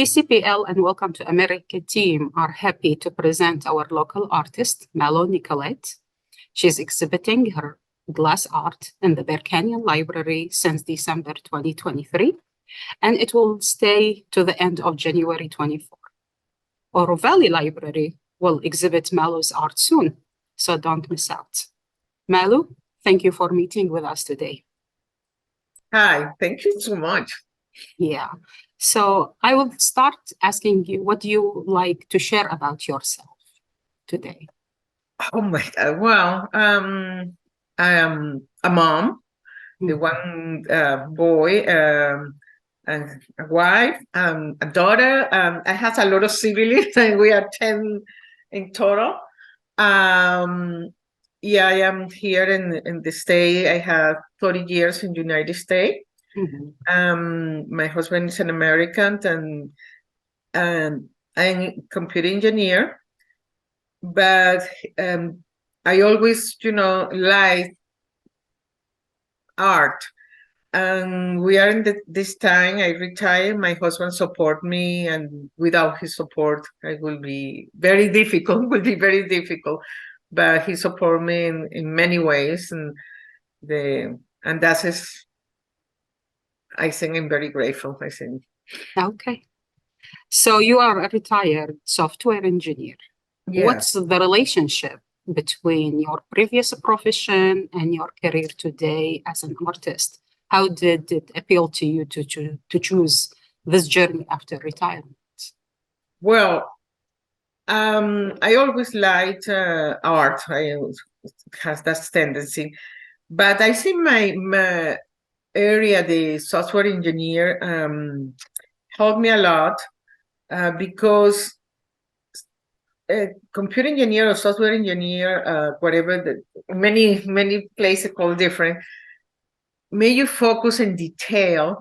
PCPL and Welcome to America team are happy to present our local artist, Malu Nicolette. She's exhibiting her glass art in the Bear Canyon Library since December 2023, and it will stay to the end of January 24. Oro Valley Library will exhibit Malu's art soon, so don't miss out. Malu, thank you for meeting with us today. Hi, thank you so much. Yeah, so I will start asking you, what do you like to share about yourself today? Oh my God. Well, I am a mom, the one boy, and a wife, a daughter. I have a lot of siblings, and we are 10 in total. Yeah, I am here in the state. I have 30 years in the United States. My husband is an American, and I'm a computer engineer. But I always, like art. And we are in this time. I retired. My husband support me, and without his support, it will be very difficult. Will be very difficult. But he support me in many ways, and that is, I think I'm very grateful. I think. Okay. So you are a retired software engineer. Yeah. What's the relationship between your previous profession and your career today as an artist? How did it appeal to you to choose this journey after retirement? Well, I always liked art. It has that tendency, but I think my area, the software engineer, helped me a lot because computer engineer or software engineer, whatever, many places called different, may you focus in detail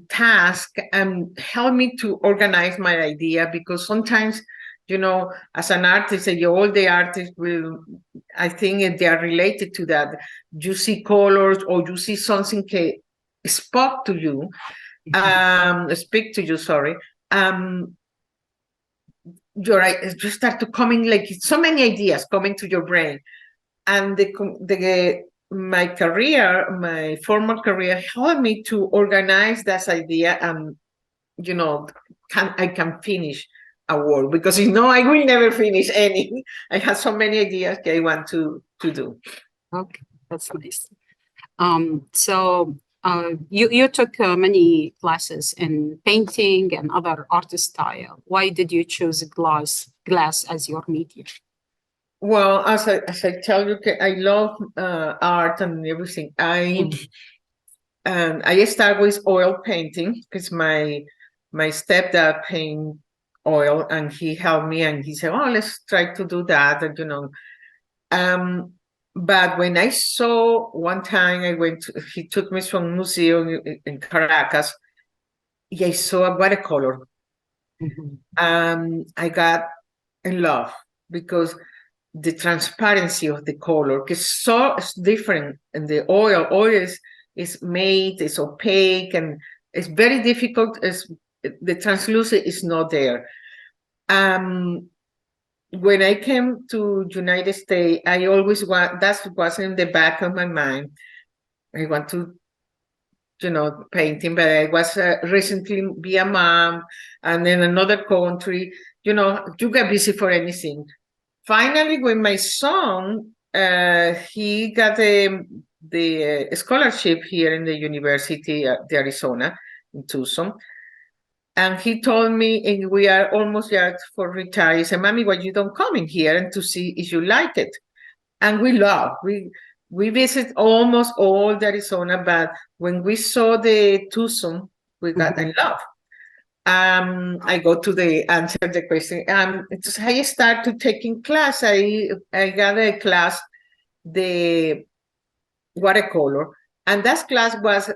task and help me to organize my idea, because sometimes, as an artist, all the artists will, I think if they are related to that, you see colors or you see something speak to you, sorry. You start to coming like so many ideas coming to your brain, and my career, my formal career, helped me to organize that idea, and I can finish a work, because I will never finish any. I have so many ideas I want to do. Okay, that's nice. So you took many classes in painting and other art style. Why did you choose glass as your medium? Well, as I tell you, I love art and everything. I start with oil painting, because my stepdad paint oil, and he helped me, and he said, "Oh, let's try to do that." And but when I saw one time, he took me to a museum in Caracas. I saw a watercolor. I got in love, because the transparency of the color is so different. And the oil is made, it's opaque, and it's very difficult. The translucent is not there. When I came to United States, I always that was in the back of my mind. I want to, painting, but I was recently be a mom, and in another country, you get busy for anything. Finally, when my son, he got the scholarship here in the University of Arizona in Tucson. And he told me, and we are almost yet for retire. He said, "Mommy, why you don't come in here and to see if you like it?" And we visit almost all the Arizona, but when we saw the Tucson, we got in love. I go to answer the question. I started taking class. I got a class, the watercolor, and that class was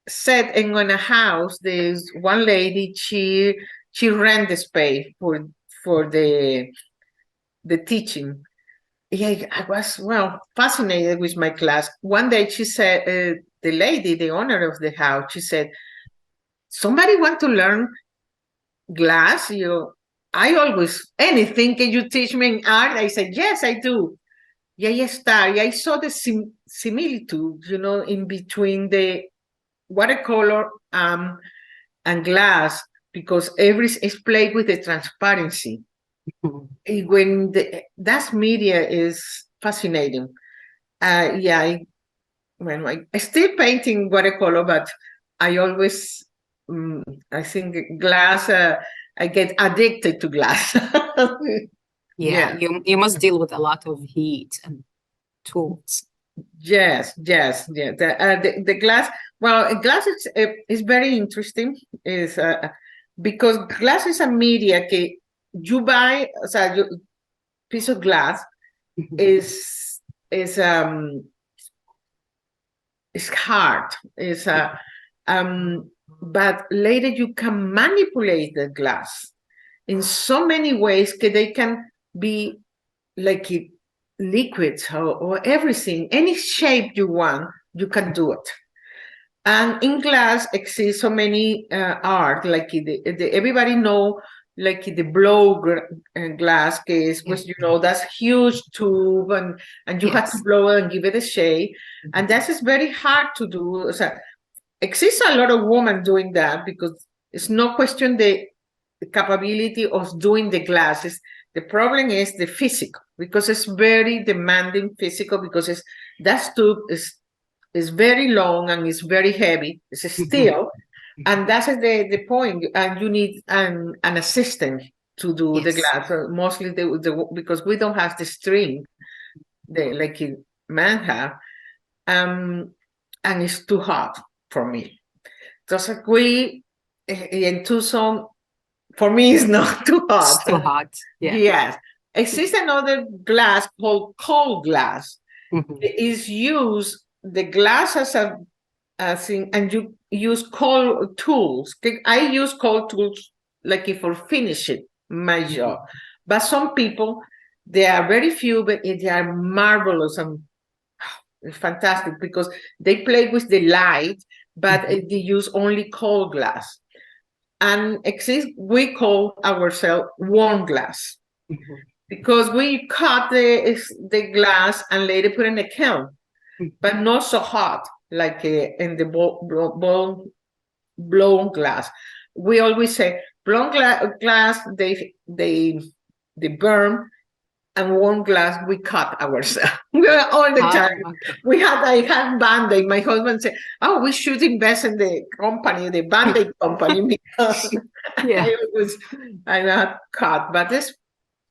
set in a house. There's one lady, she rent the space for the teaching. Yeah, I was fascinated with my class. One day she said, the lady, the owner of the house, she said, somebody want to learn glass, I always, anything, can you teach me in art? I said, yes, I do. Yeah, yes, I saw the similitude, in between the watercolor and glass, because every is played with the transparency. When that media is fascinating. I still painting watercolor, but I always, I think glass, I get addicted to glass. Yeah, you must deal with a lot of heat and tools. Yes. The glass. Well, glass is very interesting. Is because glass is a media that you buy, piece of glass is is hard. But later you can manipulate the glass in so many ways that they can be like liquids or everything, any shape you want, you can do it. And in glass exists so many art, like everybody know, like the glass case, which that's huge tube, and you have to blow it and give it a shape, and that is very hard to do. So exists a lot of women doing that, because it's no question the capability of doing the glasses. The problem is the physical, because it's very demanding physical, because that tube is very long and it's very heavy. It's steel, and that's the point. And you need an assistant to do the glass. Mostly because we don't have the string, like men have, and it's too hot for me. Just like in Tucson, for me, it's not too hot. It's too hot. Yeah. Yes. Exists another glass called cold glass. It is used, the glass as a thing, and you use cold tools. I use cold tools like for finishing my job. But some people, they are very few, but they are marvelous and fantastic, because they play with the light, but they use only cold glass. And we call ourselves warm glass, because we cut the glass and later put in a kiln, but not so hot like in the blown glass. We always say blown glass, they burn, and warm glass we cut ourselves. All the time. Okay. I had Band-Aid. My husband said, "Oh, we should invest in the company, the Band-Aid company," because I got cut. But this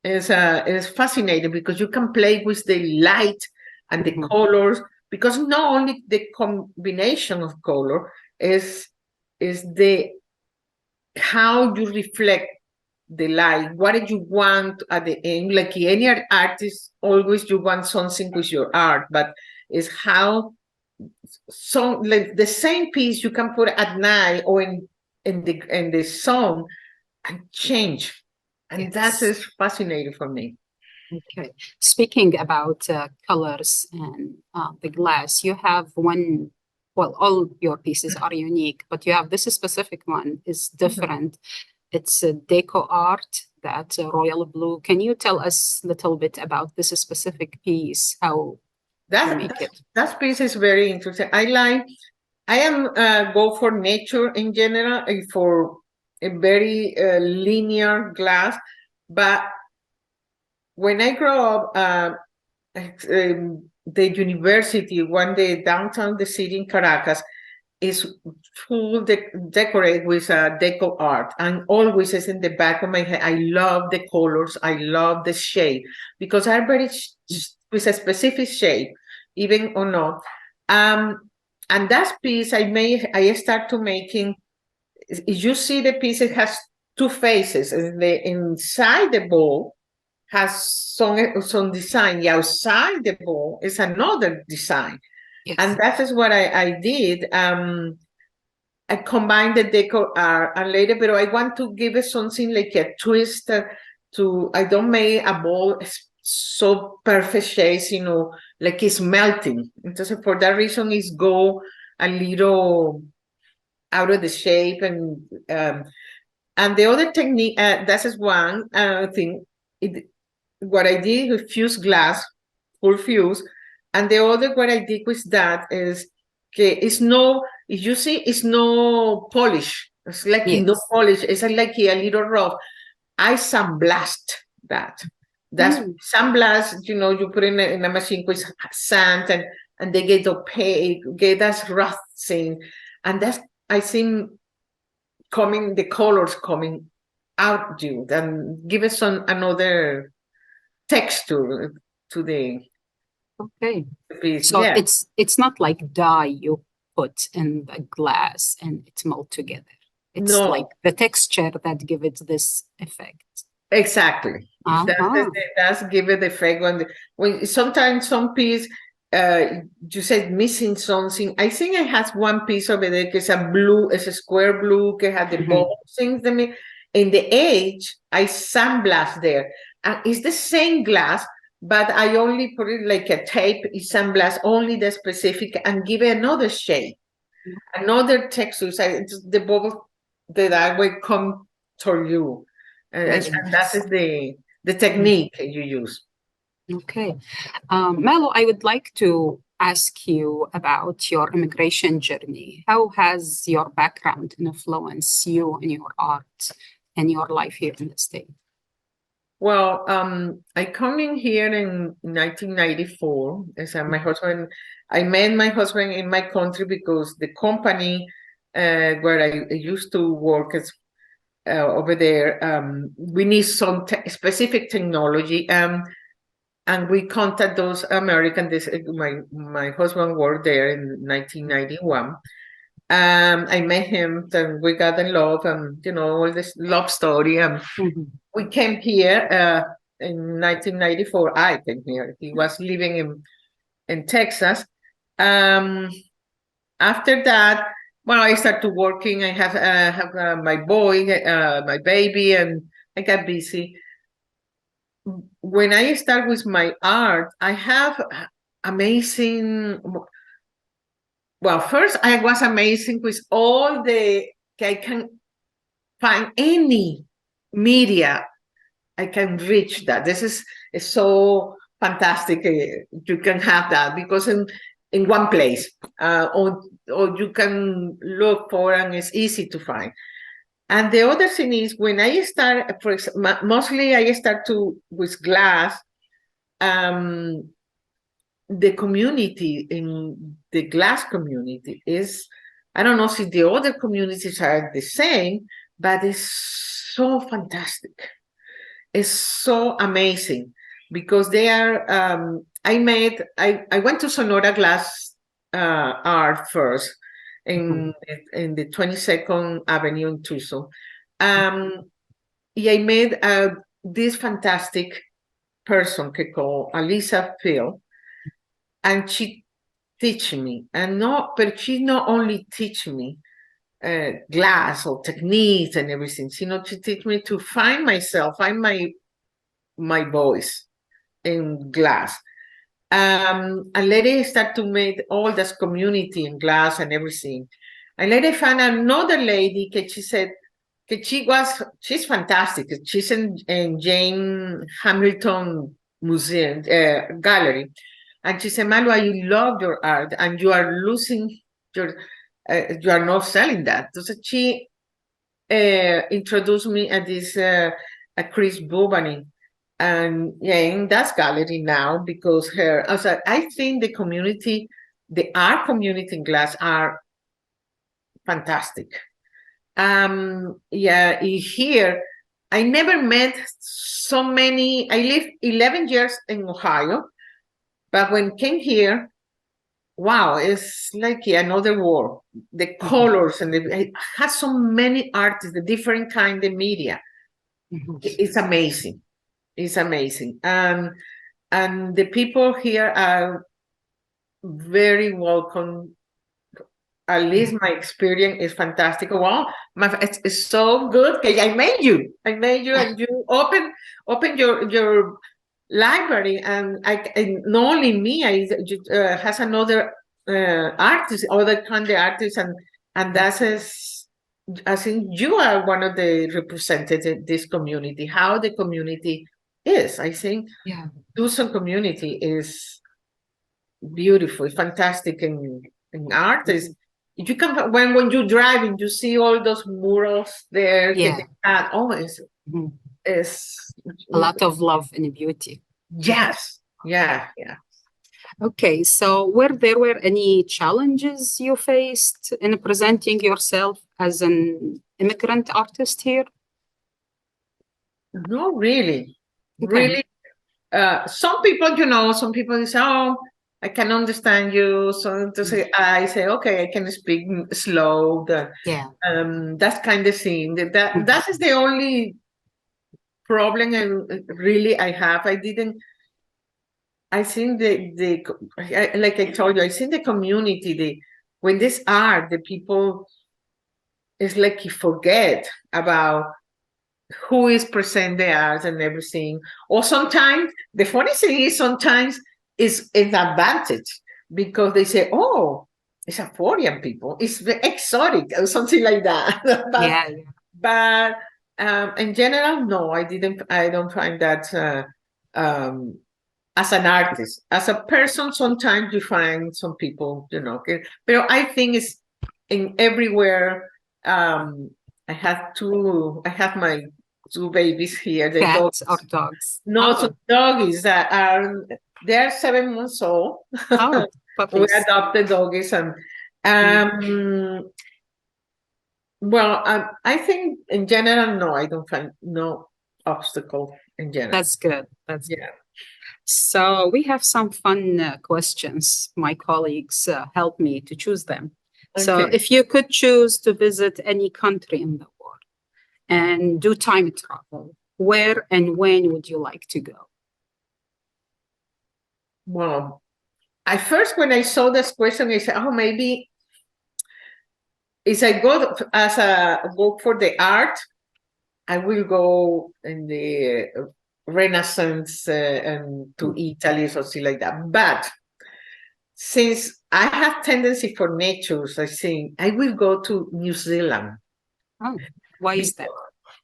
is fascinating, because you can play with the light and the colors, because not only the combination of color is the how you reflect the light. What did you want at the end? Like any artist, always you want something with your art, but it's how like the same piece you can put at night or in the sun and change. And that is fascinating for me. Okay. Speaking about colors and the glass, you have one, well, all your pieces are unique, but you have this specific one is different. It's a deco art, that royal blue. Can you tell us a little bit about this specific piece, how you make it? That piece is very interesting. I am go for nature in general, and for a very linear glass. But when I grow up, the university, the downtown, the city in Caracas, is full decorate with deco art, and always is in the back of my head. I love the colors, I love the shade, because I'm very with a specific shape, even or not. And that piece I start to making. You see the piece, it has two faces. The inside the bowl has some design. The outside the bowl is another design. Yes. And that is what I did. I combined the deco art and later, but I want to give it something like a twist I don't make a ball so perfect shades, like it's melting. And so for that reason, it's go a little out of the shape, and the other technique, that is one thing. What I did with fused glass, full fuse, and the other what I did with that is, okay, it's no, you see, it's no polish. It's like no polish. It's like a little rough. I sandblast that. That's sandblast. You know, you put in a machine with sand, and they get opaque, get that rough thing, and that's, I think, the colors coming out, you, and give us another texture to the piece. So it's not like dye you put in the glass and it's melt together. It's like the texture that gives it this effect. Exactly. That's give it the effect when sometimes some piece you said missing something. I think I had one piece of it it's a blue, it's a square blue, it had the ball things in the edge. I sandblast there, and it's the same glass, but I only put it like a tape. It's sandblast only the specific and give it another shade, another texture. So the bubble that I will come to you, and that is the technique you use. Okay. Malu, I would like to ask you about your immigration journey. How has your background influenced you in your art and your life here in the state? Well, I come in here in 1994. As my husband, I met my husband in my country because the company where I used to work as over there, we need some specific technology, and we contact those Americans. My husband worked there in 1991. I met him, and we got in love, and all this love story. We came here in 1994. I came here. He was living in Texas. After that, well, I started working. I have my boy, my baby, and I got busy. When I start with my art, I have amazing. Well, first I was amazing with all I can find any media. I can reach that. This is so fantastic. You can have that because in one place, or you can look for, and it's easy to find. And the other thing is when I start, mostly I start with glass. The community in the glass community is, I don't know if the other communities are the same, but it's so fantastic. It's so amazing because they are, I went to Sonora Glass Art first in the 22nd Avenue in Tucson. I made this fantastic person called Alisa Phil, and she teach me, but she not only teach me glass or techniques and everything, she teach me to find myself, find my voice in glass. And later start to make all this community in glass and everything. And later found another lady that she said that she's fantastic. She's in Jane Hamilton Museum Gallery. And she said, Malu, I love your art, and you are losing you are not selling that. So she introduced me at this Chris Bobany, and in that gallery now, because I think the community, the art community in glass are fantastic. Here I never met so many. I lived 11 years in Ohio. But when I came here, wow, it's like another world. The colors and it has so many artists, the different kind of media. It's amazing. It's amazing. And the people here are very welcome. At least my experience is fantastic. Wow, it's so good. I made you, and you open your library, and not only me, has another artist, other kind of artists, and And that is, I think you are one of the representatives in this community, how the community is. I think Yeah. Tucson community is beautiful, fantastic in art. Is you can when you drive and you see all those murals there, Yeah. it's It's a lot of love and beauty. yes, yeah. Okay, so were there any challenges you faced in presenting yourself as an immigrant artist here? No, really, Okay. really. Some people say, "Oh, I can understand you." So to say, I say, "Okay, I can speak slow." Yeah. That kind of thing. That is the only problem, and really, I have. I didn't. I think like I told you, I think the community, when this art, the people, it's like you forget about who is present the art and everything. Or sometimes the funny thing is sometimes it's an advantage because they say, "Oh, it's a foreign people, it's exotic," or something like that. Yeah. But in general, no, I don't find that as an artist. As a person, sometimes you find some people, okay. But I think it's in everywhere. I have my two babies here. The Cats dogs. or dogs? No, some doggies that they're 7 months old. Oh, We puppies. adopted doggies, and well, I think in general, no, I don't find no obstacle in general. That's good. That's Yeah. So we have some fun questions. My colleagues helped me to choose them. So Okay. if you could choose to visit any country in the world and do time travel, where and when would you like to go? Well, when I saw this question, I said, "Oh, maybe if I go for the art, I will go in the Renaissance and to Italy or something like that." But since I have tendency for nature, I think I will go to New Zealand. Oh, why is that?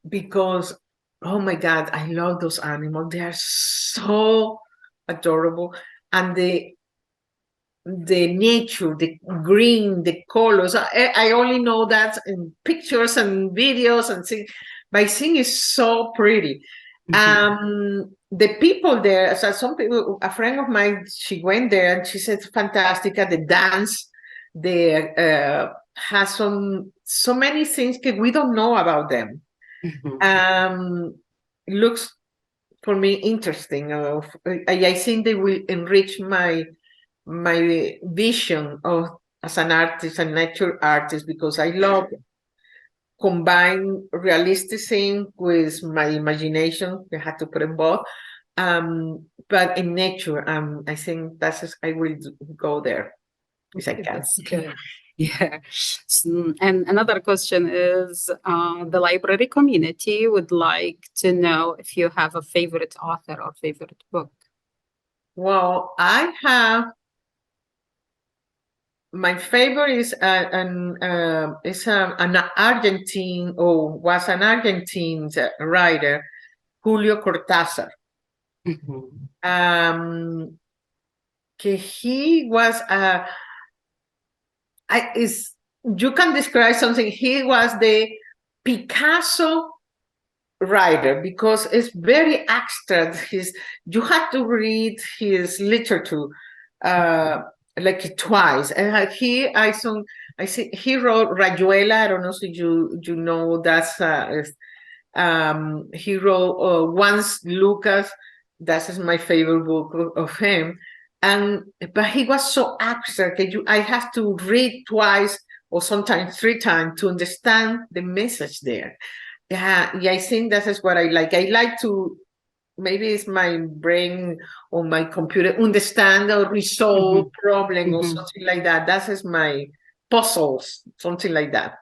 Because oh my God, I love those animals. They are so adorable, and the nature, the green, the colors. I only know that in pictures and videos and things, but I think it's so pretty. The people there, so some people, a friend of mine, she went there and she said, fantastic at the dance. They has so many things that we don't know about them. Looks for me interesting. I think they will enrich my vision of as an artist, a nature artist, because I love combine realistic thing with my imagination. I had to put in both. But in nature, I think I will go there if I can. That's good. Yeah. And another question is the library community would like to know if you have a favorite author or favorite book. Well, I have my favorite is an Argentine, or was an Argentine writer, Julio Cortázar. He was you can describe something. He was the Picasso writer because it's very abstract. You have to read his literature like twice. And he wrote Rayuela. I don't know if you know that's he wrote Once Lucas. That is my favorite book of him. But he was so abstract that I have to read twice or sometimes 3 times to understand the message there. Yeah, I think that is what I like. I like to, maybe it's my brain or my computer, understand or resolve problem or something like that. That is my puzzles, something like that.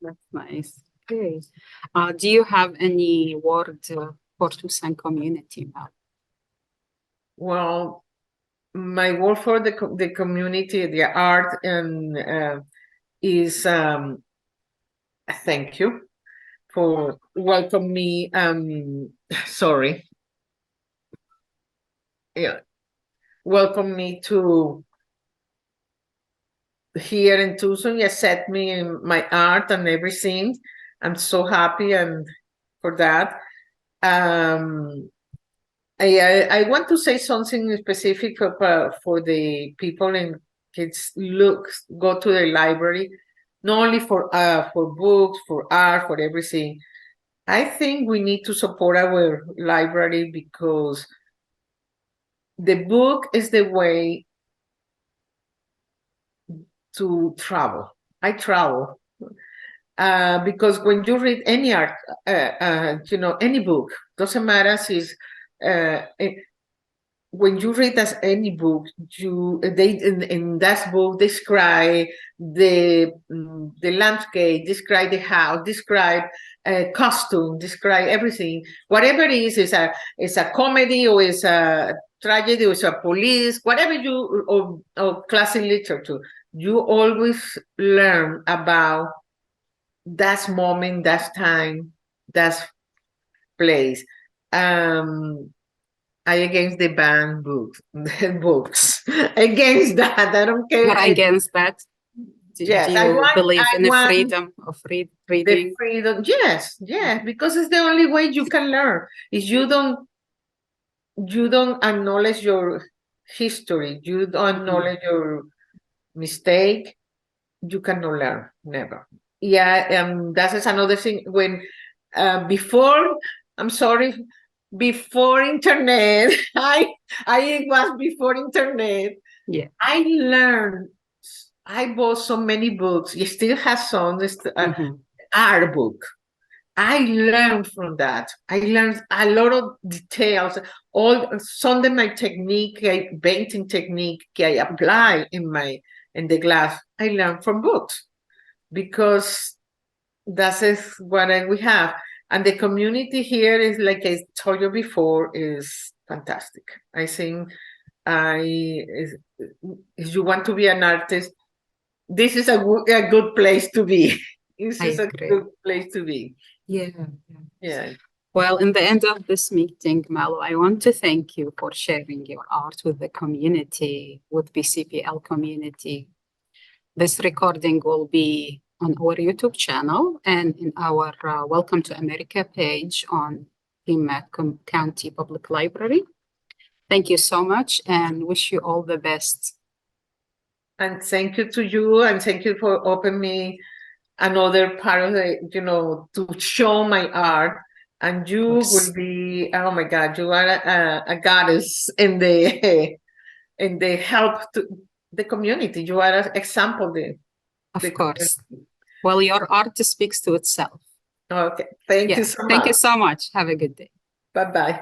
That's nice. Okay. Do you have any word for Tucson community, Mal? Well, my word for the community, the art, and is thank you for welcome me. Sorry. Yeah. Welcome me to here in Tucson. You accept me in my art and everything. I'm so happy and for that. I want to say something specific for the people and kids. Go to the library, not only for books, for art, for everything. I think we need to support our library because the book is the way to travel. I travel because when you read any art, any book, doesn't matter if it's when you read any book, they in that book describe the landscape, describe the house, describe costume, describe everything. Whatever it is a comedy or is a tragedy or is a police, whatever or classic literature, you always learn about that moment, that time, that place. I against the ban books, against that. I don't care. You're against that? Yes, do you believe in the freedom of reading? The freedom, yes, because it's the only way you can learn. If you don't acknowledge your history, you don't acknowledge your mistake, you cannot learn, never. Yeah, that is another thing. When before, I'm sorry, before internet, I was before internet. Yeah, I bought so many books. You still have some art book. I learned from that. I learned a lot of details. Some of my technique, painting technique, I apply in the glass. I learned from books because that is what we have. And the community here is, like I told you before, is fantastic. I think if you want to be an artist, this is a good place to be. This is a good place to be. Yeah. Well, in the end of this meeting, Malu, I want to thank you for sharing your art with the community, with PCPL community. This recording will be on our YouTube channel and in our Welcome to America page on Pima County Public Library. Thank you so much and wish you all the best. And thank you to you, and thank you for opening me another part of the, to show my art. And you will be, oh my God, you are a goddess in the help to the community. You are an example there. Of course. Well, your art speaks to itself. Okay. Thank you so much. Thank you so much. Have a good day. Bye-bye.